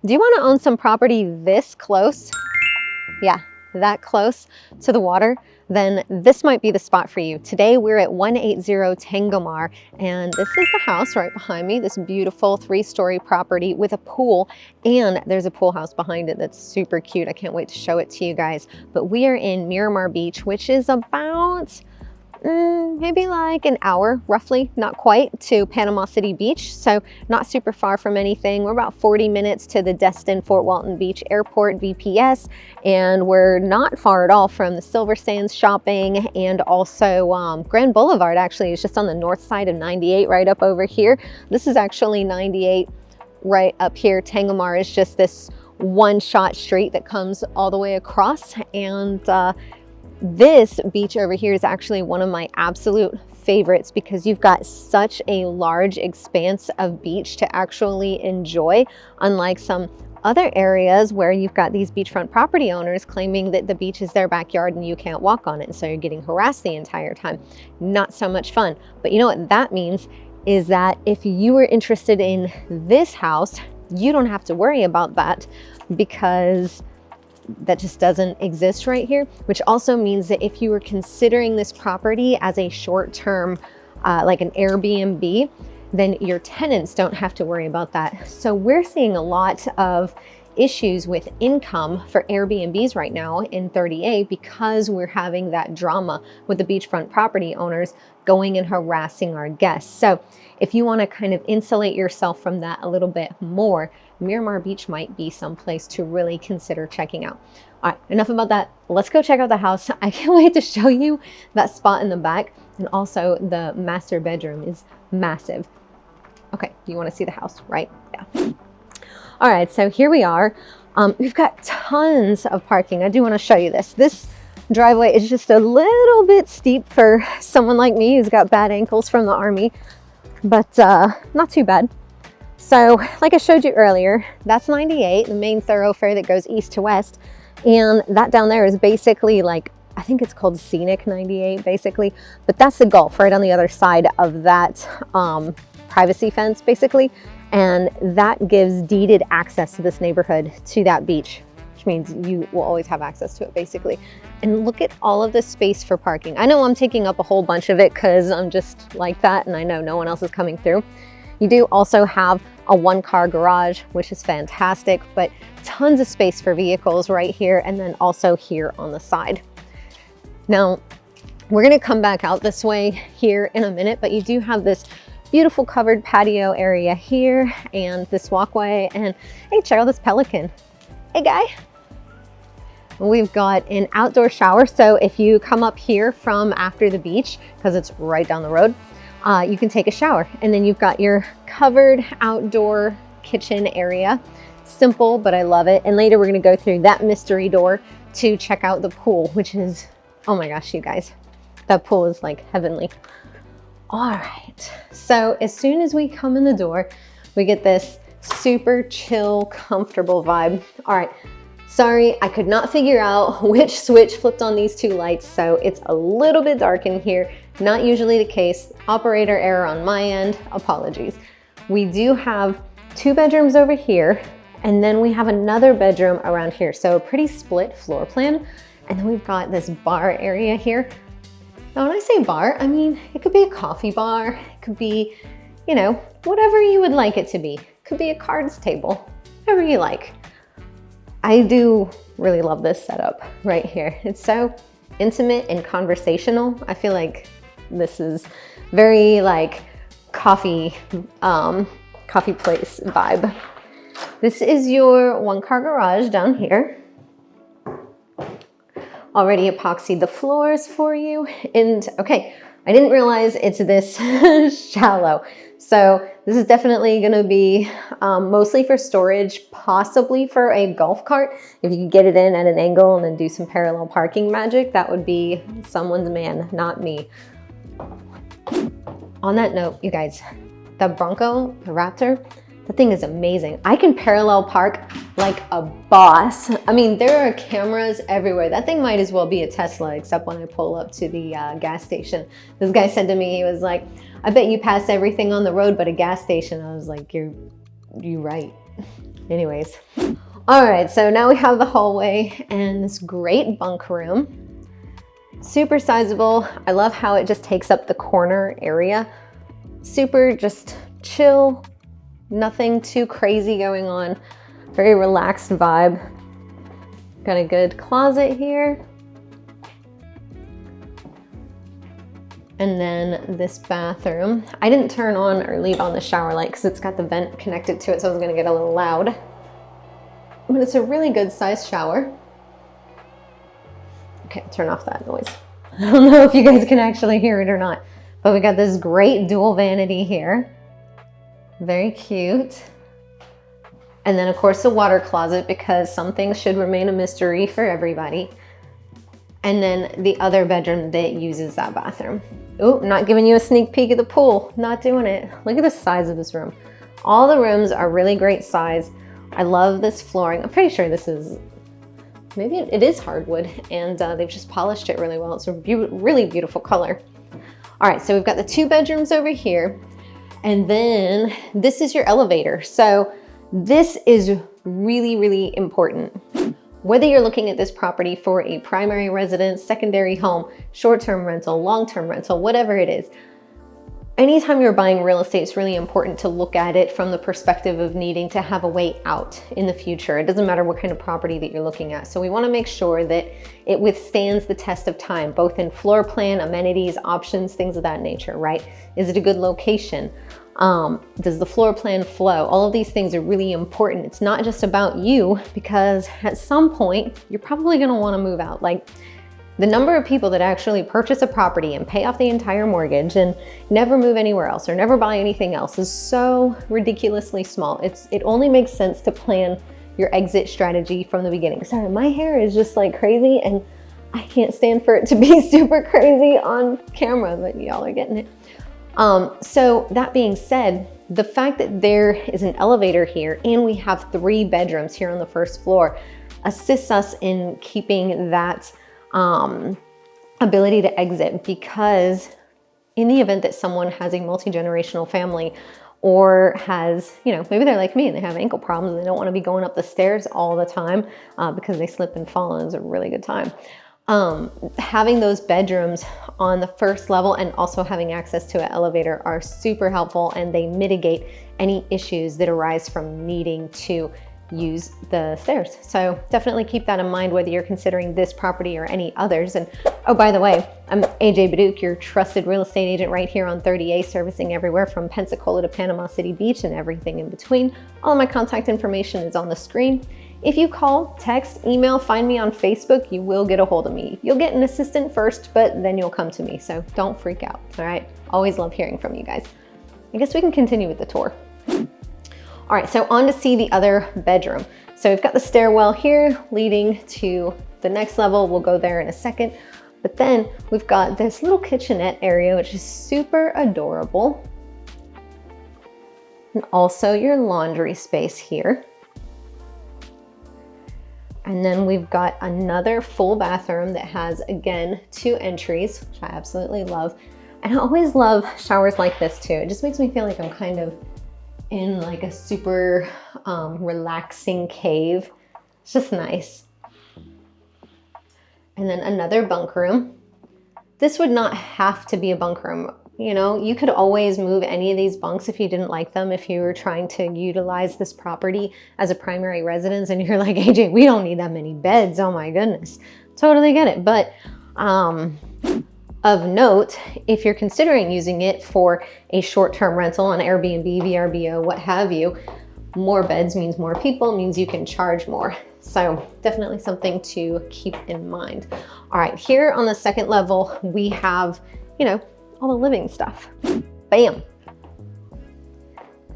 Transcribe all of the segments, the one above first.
Do you want to own some property this close? Yeah, that close to the water, then this might be the spot for you. Today we're at 180 Tang O Mar, and this is the house right behind me, this beautiful 3-story property with a pool, and there's a pool house behind it that's super cute. I can't wait to show it to you guys. But we are in Miramar Beach, which is about maybe like an hour, roughly, not quite, to Panama City Beach. So not super far from anything. We're about 40 minutes to the Destin Fort Walton Beach Airport VPS, and we're not far at all from the Silver Sands shopping, and also Grand Boulevard actually is just on the north side of 98 right up over here. This is actually 98 right up here. Tang O Mar is just this one-shot street that comes all the way across, and this beach over here is actually one of my absolute favorites because you've got such a large expanse of beach to actually enjoy, unlike some other areas where you've got these beachfront property owners claiming that the beach is their backyard and you can't walk on it, and so you're getting harassed the entire time. Not so much fun. But you know what that means is that if you were interested in this house, you don't have to worry about that because that just doesn't exist right here, which also means that if you were considering this property as a short-term, like an Airbnb, then your tenants don't have to worry about that. So we're seeing a lot of issues with income for Airbnbs right now in 30A because we're having that drama with the beachfront property owners going and harassing our guests. So if you want to kind of insulate yourself from that a little bit more, Miramar Beach might be someplace to really consider checking out. All right, enough about that. Let's go check out the house. I can't wait to show you that spot in the back, and also the master bedroom is massive. Okay, you want to see the house, right? Yeah. All right, so here we are. We've got tons of parking. I do want to show you this. This driveway is just a little bit steep for someone like me who's got bad ankles from the army, but not too bad. So like I showed you earlier, that's 98, the main thoroughfare that goes east to west. And that down there is basically like, I think it's called Scenic 98 basically, but that's the Gulf right on the other side of that privacy fence basically. And that gives deeded access to this neighborhood to that beach, which means you will always have access to it basically. And look at all of this space for parking. I know I'm taking up a whole bunch of it because I'm just like that and I know no one else is coming through. You do also have a 1-car garage, which is fantastic, but tons of space for vehicles right here and then also here on the side. Now, we're gonna come back out this way here in a minute, but you do have this beautiful covered patio area here and this walkway, and hey, check out this pelican. Hey guy. We've got an outdoor shower, so if you come up here from after the beach, because it's right down the road, you can take a shower, and then you've got your covered outdoor kitchen area. Simple, but I love it. And later we're gonna go through that mystery door to check out the pool, which is, oh my gosh, you guys, that pool is like heavenly. All right, so as soon as we come in the door, we get this super chill, comfortable vibe. All right, sorry, I could not figure out which switch flipped on these 2 lights, so it's a little bit dark in here. Not usually the case. Operator error on my end, apologies. We do have 2 bedrooms over here, and then we have another bedroom around here. So a pretty split floor plan. And then we've got this bar area here. Now when I say bar, I mean, it could be a coffee bar, it could be, you know, whatever you would like it to be. It could be a cards table, whatever you like. I do really love this setup right here. It's so intimate and conversational. I feel like this is very like coffee place vibe. This is your 1-car garage down here. Already epoxied the floors for you. And okay, I didn't realize it's this shallow. So this is definitely gonna be mostly for storage, possibly for a golf cart. If you could get it in at an angle and then do some parallel parking magic, that would be someone's man, not me. On that note, you guys, the Bronco, the Raptor, that thing is amazing. I can parallel park like a boss. I mean, there are cameras everywhere. That thing might as well be a Tesla, except when I pull up to the gas station. This guy said to me, he was like, I bet you pass everything on the road but a gas station. I was like, you're right. Anyways. All right, so now we have the hallway and this great bunk room. Super sizable. I love how it just takes up the corner area. Super just chill, nothing too crazy going on. Very relaxed vibe. Got a good closet here. And then this bathroom. I didn't turn on or leave on the shower light because it's got the vent connected to it, so it's gonna get a little loud. But it's a really good sized shower. Okay, turn off that noise. I don't know if you guys can actually hear it or not, but we got this great dual vanity here. Very cute. And then of course the water closet, because some things should remain a mystery for everybody. And then the other bedroom that uses that bathroom. Oh, not giving you a sneak peek of the pool. Not doing it. Look at the size of this room. All the rooms are really great size. I love this flooring. I'm pretty sure this is, maybe it is hardwood, and they've just polished it really well. It's a really beautiful color. All right, so we've got the 2 bedrooms over here, and then this is your elevator. So this is really, really important. Whether you're looking at this property for a primary residence, secondary home, short-term rental, long-term rental, whatever it is, anytime you're buying real estate, it's really important to look at it from the perspective of needing to have a way out in the future. It doesn't matter what kind of property that you're looking at. So we want to make sure that it withstands the test of time, both in floor plan, amenities, options, things of that nature, right? Is it a good location? Does the floor plan flow? All of these things are really important. It's not just about you, because at some point you're probably going to want to move out. Like, the number of people that actually purchase a property and pay off the entire mortgage and never move anywhere else or never buy anything else is so ridiculously small. It only makes sense to plan your exit strategy from the beginning. Sorry, my hair is just like crazy, and I can't stand for it to be super crazy on camera, but y'all are getting it. So that being said, the fact that there is an elevator here and we have 3 bedrooms here on the first floor assists us in keeping that ability to exit, because in the event that someone has a multi-generational family or has, you know, maybe they're like me and they have ankle problems and they don't want to be going up the stairs all the time because they slip and fall, and it's a really good time. Having those bedrooms on the first level and also having access to an elevator are super helpful, and they mitigate any issues that arise from needing to use the stairs. So definitely keep that in mind whether you're considering this property or any others. And oh, by the way, I'm AJ Baduke, your trusted real estate agent right here on 30A, servicing everywhere from Pensacola to Panama City Beach and everything in between. All of my contact information is on the screen. If you call, text, email, find me on Facebook, you will get a hold of me. You'll get an assistant first, but then you'll come to me. So don't freak out, all right? Always love hearing from you guys. I guess we can continue with the tour. All right, so on to see the other bedroom. So we've got the stairwell here leading to the next level. We'll go there in a second. But then we've got this little kitchenette area, which is super adorable. And also your laundry space here. And then we've got another full bathroom that has, again, 2 entries, which I absolutely love. And I always love showers like this too. It just makes me feel like I'm kind of in like a super relaxing cave. It's just nice. And then another bunk room. This would not have to be a bunk room. You know, you could always move any of these bunks if you didn't like them, if you were trying to utilize this property as a primary residence and you're like, AJ, we don't need that many beds. Oh my goodness. Totally get it. But of note, if you're considering using it for a short-term rental on Airbnb, VRBO, what have you, more beds means more people, means you can charge more. So definitely something to keep in mind. All right, here on the second level, we have, you know, all the living stuff. Bam.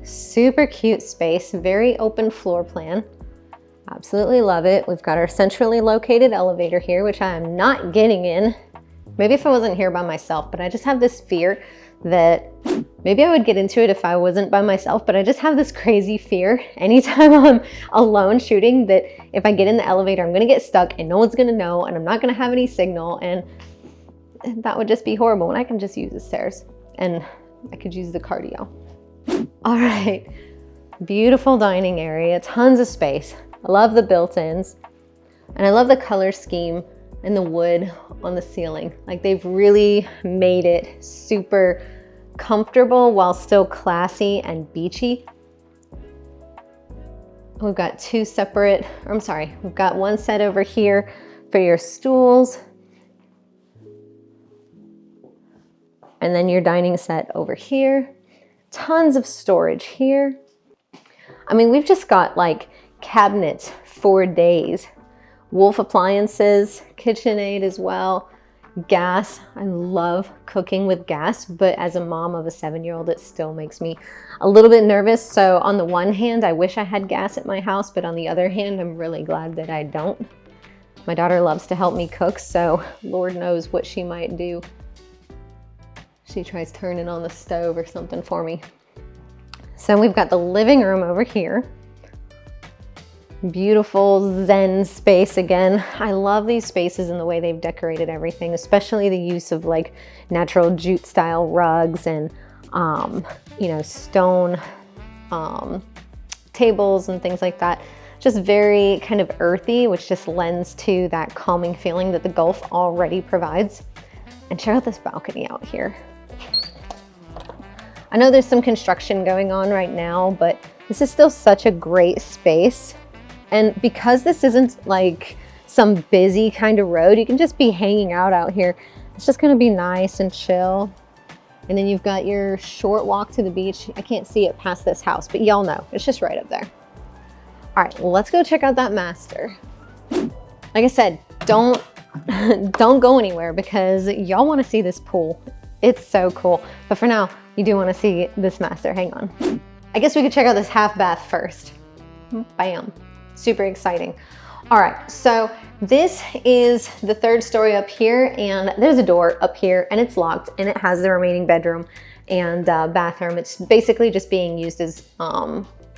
Super cute space, very open floor plan. Absolutely love it. We've got our centrally located elevator here, which I am not getting in. Maybe if I wasn't here by myself, but I just have this fear that maybe I would get into it if I wasn't by myself, but I just have this crazy fear anytime I'm alone shooting that if I get in the elevator, I'm gonna get stuck and no one's gonna know and I'm not gonna have any signal, and that would just be horrible. And I can just use the stairs and I could use the cardio. All right, Beautiful dining area, tons of space. I love the built-ins, and I love the color scheme and the wood on the ceiling. Like, they've really made it super comfortable while still classy and beachy. We've got we've got one set over here for your stools. And then your dining set over here. Tons of storage here. I mean, we've just got like cabinets for days. Wolf appliances, KitchenAid as well. Gas, I love cooking with gas, but as a mom of a 7-year-old, it still makes me a little bit nervous. So on the one hand, I wish I had gas at my house, but on the other hand, I'm really glad that I don't. My daughter loves to help me cook, so Lord knows what she might do. She tries turning on the stove or something for me. So we've got the living room over here. Beautiful Zen space again. I love these spaces and the way they've decorated everything, especially the use of like natural jute style rugs and you know, stone tables and things like that. Just very kind of earthy, which just lends to that calming feeling that the Gulf already provides. And check out this balcony out here. I know there's some construction going on right now, but this is still such a great space. And because this isn't like some busy kind of road, you can just be hanging out here. It's just gonna be nice and chill. And then you've got your short walk to the beach. I can't see it past this house, but y'all know, it's just right up there. All right, well, let's go check out that master. Like I said, don't go anywhere because y'all wanna see this pool. It's so cool. But for now, you do wanna see this master, hang on. I guess we could check out this half bath first. Bam. Super exciting. All right, so this is the 3rd story up here, and there's a door up here and it's locked, and it has the remaining bedroom and bathroom. It's basically just being used as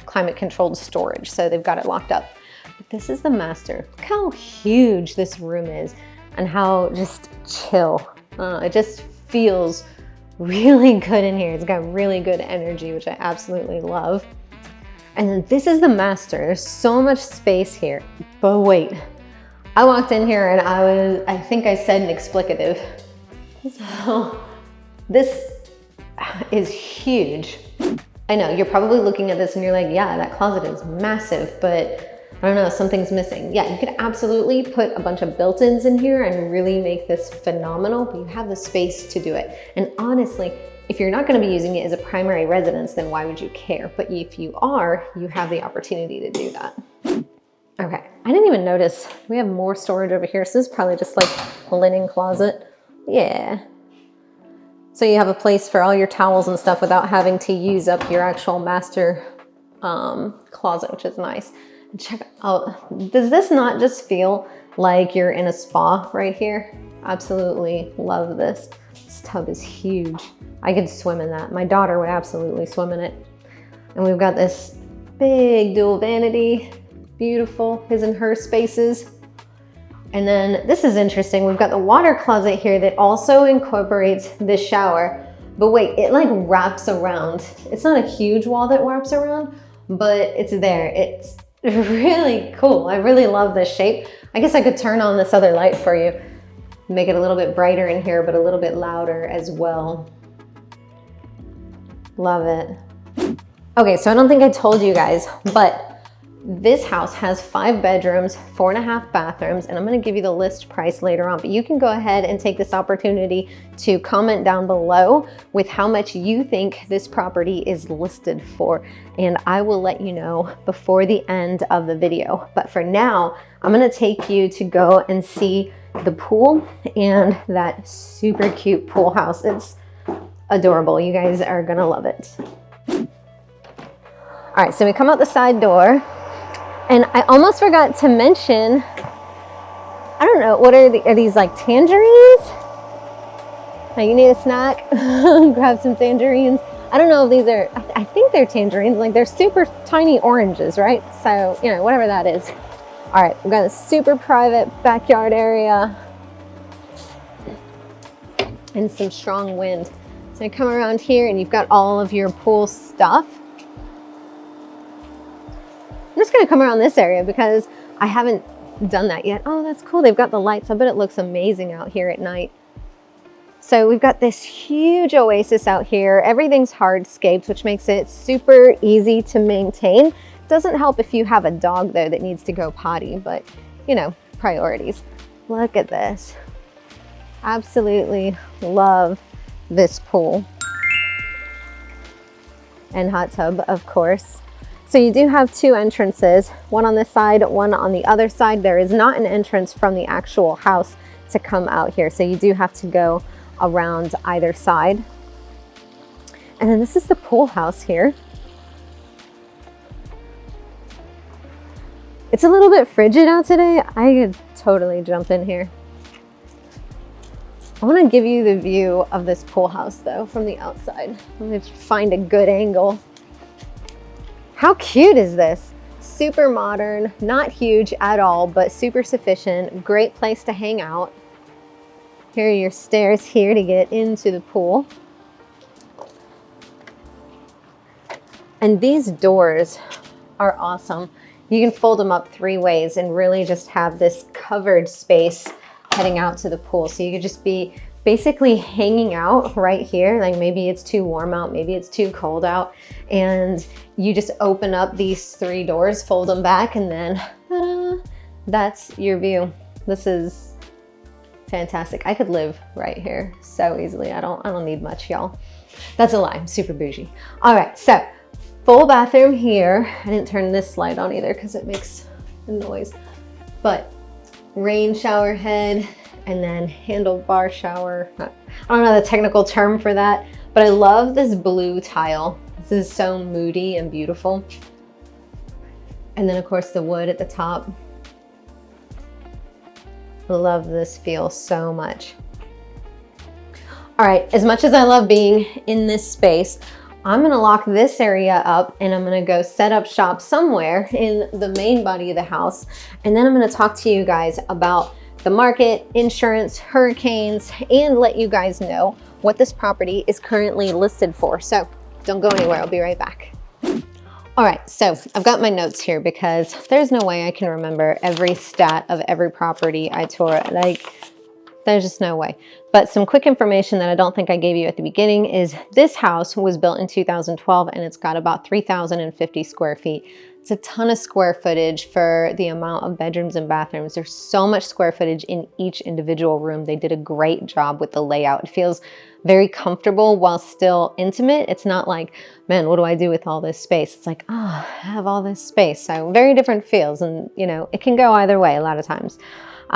climate controlled storage. So they've got it locked up. But this is the master. Look how huge this room is and how just chill. It just feels really good in here. It's got really good energy, which I absolutely love. And then this is the master. There's so much space here, but wait. I walked in here and I think I said an explicative. So this is huge. I know, you're probably looking at this and you're like, yeah, that closet is massive, but I don't know, something's missing. Yeah, you could absolutely put a bunch of built-ins in here and really make this phenomenal, but you have the space to do it. And honestly, if you're not going to be using it as a primary residence, then why would you care? But if you are, you have the opportunity to do that. Okay, I didn't even notice we have more storage over here. So this is probably just like a linen closet. Yeah. So you have a place for all your towels and stuff without having to use up your actual master closet, which is nice. And check out, does this not just feel like you're in a spa right here? Absolutely love this. This tub is huge. I could swim in that. My daughter would absolutely swim in it. And we've got this big dual vanity, beautiful his and her spaces. And then this is interesting. We've got the water closet here that also incorporates the shower. But wait, it like wraps around. It's not a huge wall that wraps around, but it's there. It's really cool. I really love this shape. I guess I could turn on this other light for you. Make it a little bit brighter in here, but a little bit louder as well. Love it. Okay, so I don't think I told you guys, but this house has 5 bedrooms, 4.5 bathrooms, and I'm gonna give you the list price later on, but you can go ahead and take this opportunity to comment down below with how much you think this property is listed for, and I will let you know before the end of the video. But for now, I'm gonna take you to go and see the pool and that super cute pool house. It's adorable. You guys are gonna love it. All right, so we come out the side door, and I almost forgot to mention, I don't know, what are these like tangerines? Like you need a snack, grab some tangerines. I don't know if these are, I think they're tangerines, like they're super tiny oranges, right? So, you know, whatever that is. All right, we've got a super private backyard area and some strong wind. So you come around here and you've got all of your pool stuff. I'm just gonna come around this area because I haven't done that yet. Oh, that's cool. They've got the lights. I bet it looks amazing out here at night. So we've got this huge oasis out here. Everything's hardscaped, which makes it super easy to maintain. Doesn't help if you have a dog though that needs to go potty, but you know, priorities. Look at this. Absolutely love this pool. And hot tub, of course. So you do have two entrances, one on this side, one on the other side. There is not an entrance from the actual house to come out here. So you do have to go around either side. And then this is the pool house here. It's a little bit frigid out today. I could totally jump in here. I want to give you the view of this pool house though from the outside. Let me find a good angle. How cute is this? Super modern, not huge at all, but super sufficient. Great place to hang out. Here are your stairs here to get into the pool. And these doors are awesome. You can fold them up 3 ways and really just have this covered space heading out to the pool. So you could just be basically hanging out right here. Like maybe it's too warm out, maybe it's too cold out. And you just open up these 3 doors, fold them back, and then ta-da, that's your view. This is fantastic. I could live right here so easily. I don't need much, y'all. That's a lie. I'm super bougie. All right, so full bathroom here. I didn't turn this light on either because it makes a noise. But rain shower head and then handlebar shower. I don't know the technical term for that, but I love this blue tile. This is so moody and beautiful. And then of course the wood at the top. I love this feel so much. All right, as much as I love being in this space, I'm gonna lock this area up and I'm gonna go set up shop somewhere in the main body of the house. And then I'm gonna talk to you guys about the market, insurance, hurricanes, and let you guys know what this property is currently listed for. So don't go anywhere, I'll be right back. All right, so I've got my notes here because there's no way I can remember every stat of every property I tour. Like, there's just no way. But some quick information that I don't think I gave you at the beginning is this house was built in 2012 and it's got about 3,050 square feet. It's a ton of square footage for the amount of bedrooms and bathrooms. There's so much square footage in each individual room. They did a great job with the layout. It feels very comfortable while still intimate. It's not like, man, what do I do with all this space? It's like, oh, I have all this space. So very different feels, and you know, it can go either way a lot of times.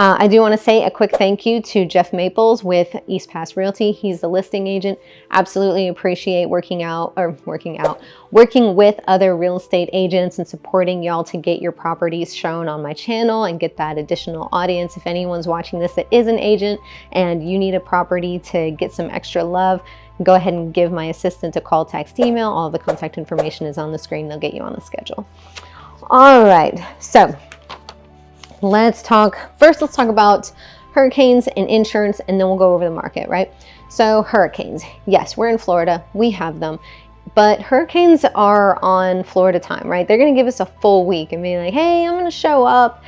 I do want to say a quick thank you to Jeff Maples with East Pass Realty. He's the listing agent. Absolutely appreciate working with other real estate agents and supporting y'all to get your properties shown on my channel and get that additional audience. If anyone's watching this that is an agent and you need a property to get some extra love, go ahead and give my assistant a call, text, email. All the contact information is on the screen. They'll get you on the schedule. All right, so let's talk about hurricanes and insurance, and then we'll go over the market, right? So hurricanes, yes, we're in Florida, we have them, but hurricanes are on Florida time, right? They're gonna give us a full week and be like, hey, I'm gonna show up,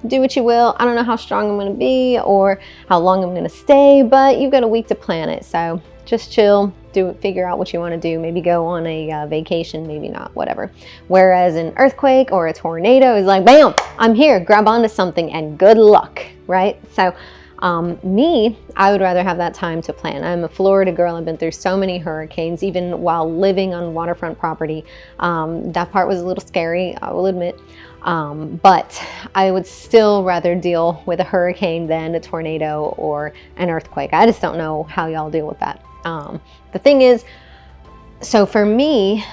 do what you will. I don't know how strong I'm gonna be or how long I'm gonna stay, but you've got a week to plan it. So just chill, figure out what you want to do. Maybe go on a vacation, maybe not, whatever. Whereas an earthquake or a tornado is like, bam, I'm here, grab onto something and good luck, right? So I would rather have that time to plan. I'm a Florida girl. I've been through so many hurricanes, even while living on waterfront property. That part was a little scary, I will admit. But I would still rather deal with a hurricane than a tornado or an earthquake. I just don't know how y'all deal with that. The thing is, so for me,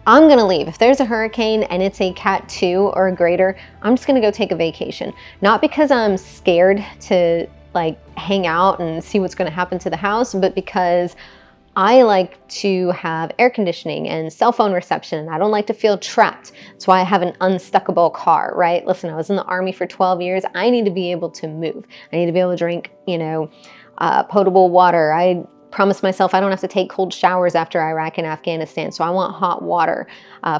I'm gonna leave. If there's a hurricane and it's a Cat 2 or greater, I'm just gonna go take a vacation. Not because I'm scared to like hang out and see what's gonna happen to the house, but because I like to have air conditioning and cell phone reception. I don't like to feel trapped. That's why I have an unstuckable car, right? Listen, I was in the Army for 12 years. I need to be able to move. I need to be able to drink, potable water. I promised myself I don't have to take cold showers after Iraq and Afghanistan, so I want hot water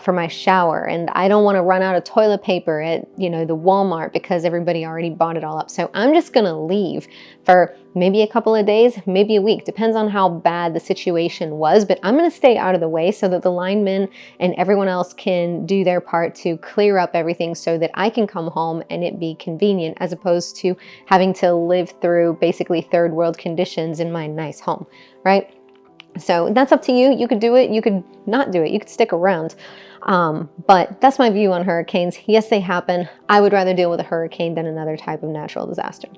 for my shower, and I don't want to run out of toilet paper at, you know, the Walmart because everybody already bought it all up. So I'm just gonna leave for maybe a couple of days, maybe a week, depends on how bad the situation was, but I'm gonna stay out of the way so that the linemen and everyone else can do their part to clear up everything so that I can come home and it be convenient, as opposed to having to live through basically third world conditions in my nice home, right? So that's up to you. You could do it, you could not do it, you could stick around. But that's my view on hurricanes. Yes, they happen. I would rather deal with a hurricane than another type of natural disaster.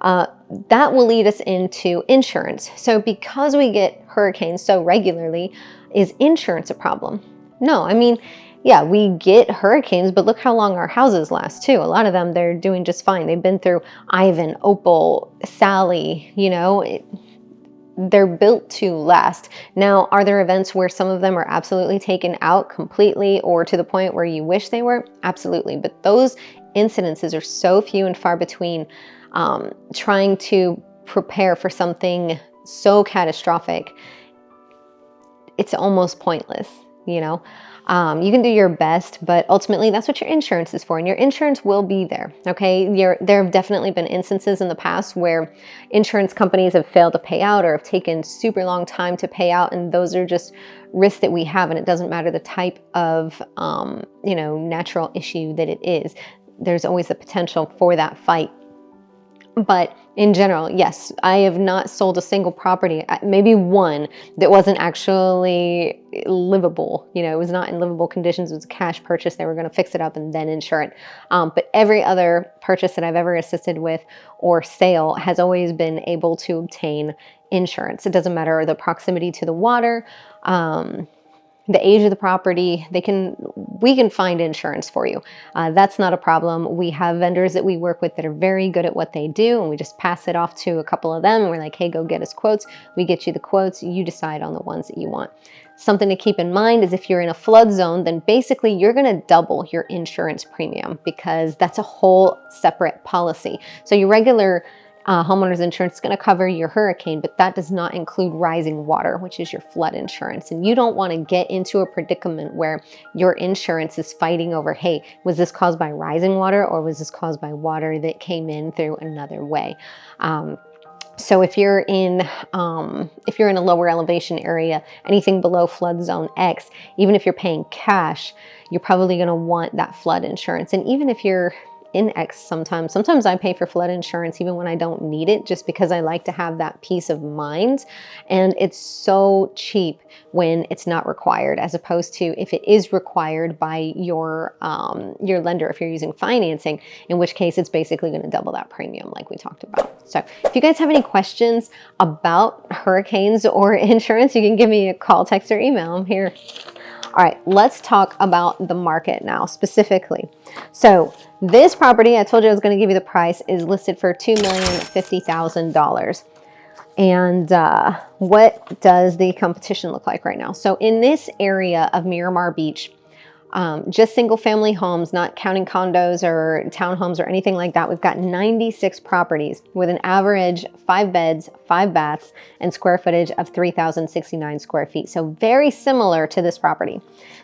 That will lead us into insurance. So because we get hurricanes so regularly, is insurance a problem? No, I mean, yeah, we get hurricanes, but look how long our houses last too. A lot of them, they're doing just fine. They've been through Ivan, Opal, Sally, you know, they're built to last. Now, are there events where some of them are absolutely taken out completely or to the point where you wish they were? Absolutely. But those incidences are so few and far between. Trying to prepare for something so catastrophic, it's almost pointless, you know? You can do your best, but ultimately that's what your insurance is for, and your insurance will be there, okay? There have definitely been instances in the past where insurance companies have failed to pay out or have taken super long time to pay out, and those are just risks that we have, and it doesn't matter the type of, you know, natural issue that it is. There's always the potential for that fight. But in general, yes, I have not sold a single property, maybe one that wasn't actually livable. You know, it was not in livable conditions. It was a cash purchase. They were going to fix it up and then insure it. But every other purchase that I've ever assisted with or sale has always been able to obtain insurance. It doesn't matter the proximity to the water, the age of the property, we can find insurance for you. That's not a problem. We have vendors that we work with that are very good at what they do, and we just pass it off to a couple of them, and we're like, hey, go get us quotes. We get you the quotes. You decide on the ones that you want. Something to keep in mind is if you're in a flood zone, then basically you're going to double your insurance premium because that's a whole separate policy. So your regular homeowner's insurance is going to cover your hurricane, but that does not include rising water, which is your flood insurance. And you don't want to get into a predicament where your insurance is fighting over, hey, was this caused by rising water or was this caused by water that came in through another way? So if you're in a lower elevation area, anything below flood zone X, even if you're paying cash, you're probably going to want that flood insurance. And even if you're in X sometimes I pay for flood insurance even when I don't need it, just because I like to have that peace of mind. And it's so cheap when it's not required, as opposed to if it is required by your lender, if you're using financing, in which case it's basically going to double that premium like we talked about. So if you guys have any questions about hurricanes or insurance, you can give me a call, text, or email. I'm here. All right, let's talk about the market now specifically. So this property, I told you I was going to give you the price, is listed for $2,050,000. And what does the competition look like right now? So in this area of Miramar Beach, just single family homes, not counting condos or townhomes or anything like that, we've got 96 properties with an average 5 beds, 5 baths, and square footage of 3,069 square feet. So very similar to this property.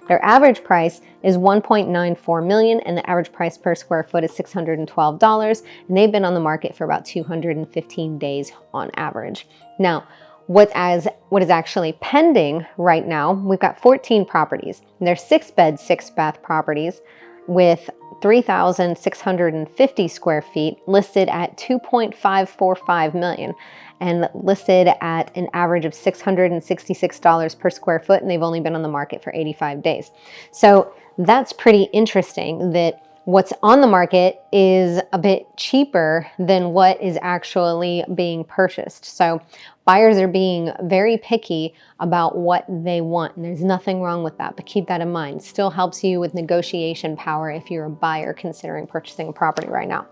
Their average price is $1.94 million, and the average price per square foot is $612, and they've been on the market for about 215 days on average. Now, what is actually pending right now, we've got 14 properties. They're 6-bed, 6-bath properties with 3,650 square feet, listed at $2.545 million and listed at an average of $666 per square foot, and they've only been on the market for 85 days. So that's pretty interesting that what's on the market is a bit cheaper than what is actually being purchased. So buyers are being very picky about what they want, and there's nothing wrong with that, but keep that in mind. Still helps you with negotiation power if you're a buyer considering purchasing a property right now.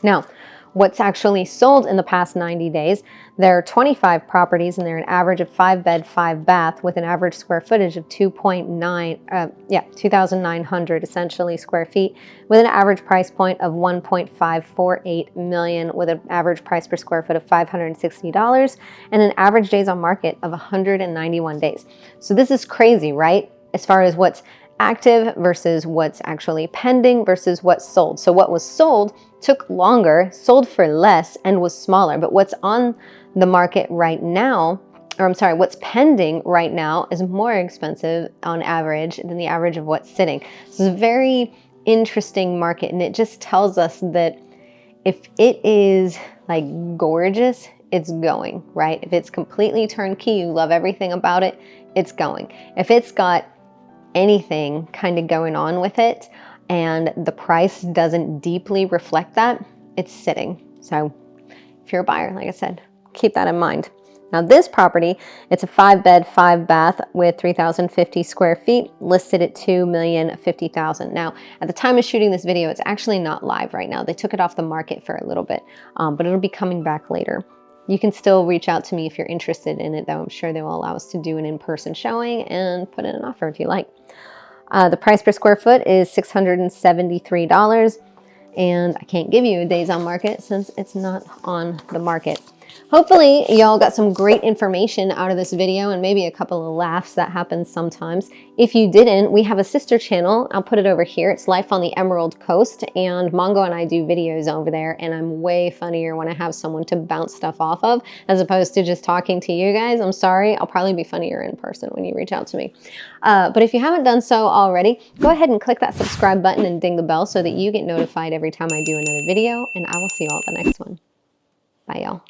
Now, What's actually sold in the past 90 days, there are 25 properties and they're an average of 5-bed, 5-bath with an average square footage of 2,900 essentially square feet, with an average price point of $1.548 million, with an average price per square foot of $560 and an average days on market of 191 days. So this is crazy, right? As far as what's active versus what's actually pending versus what's sold. So what was sold took longer, sold for less, and was smaller. But what's on the market right now, or I'm sorry, what's pending right now is more expensive on average than the average of what's sitting. So it's a very interesting market, and it just tells us that if it is like gorgeous, it's going, right? If it's completely turnkey, you love everything about it, it's going. If it's got anything kind of going on with it and the price doesn't deeply reflect that, it's sitting. So if you're a buyer, like I said, keep that in mind. Now this property, it's a 5-bed, 5-bath with 3,050 square feet, listed at $2,050,000. Now, at the time of shooting this video, it's actually not live right now. They took it off the market for a little bit, but it'll be coming back later. You can still reach out to me if you're interested in it, though. I'm sure they will allow us to do an in-person showing and put in an offer if you like. The price per square foot is $673, and I can't give you a days on market since it's not on the market. Hopefully y'all got some great information out of this video and maybe a couple of laughs. That happens sometimes. If you didn't, we have a sister channel. I'll put it over here. It's Life on the Emerald Coast, and Mongo and I do videos over there, and I'm way funnier when I have someone to bounce stuff off of as opposed to just talking to you guys. I'm sorry. I'll probably be funnier in person when you reach out to me. But if you haven't done so already, go ahead and click that subscribe button and ding the bell so that you get notified every time I do another video, and I will see you all at the next one. Bye, y'all.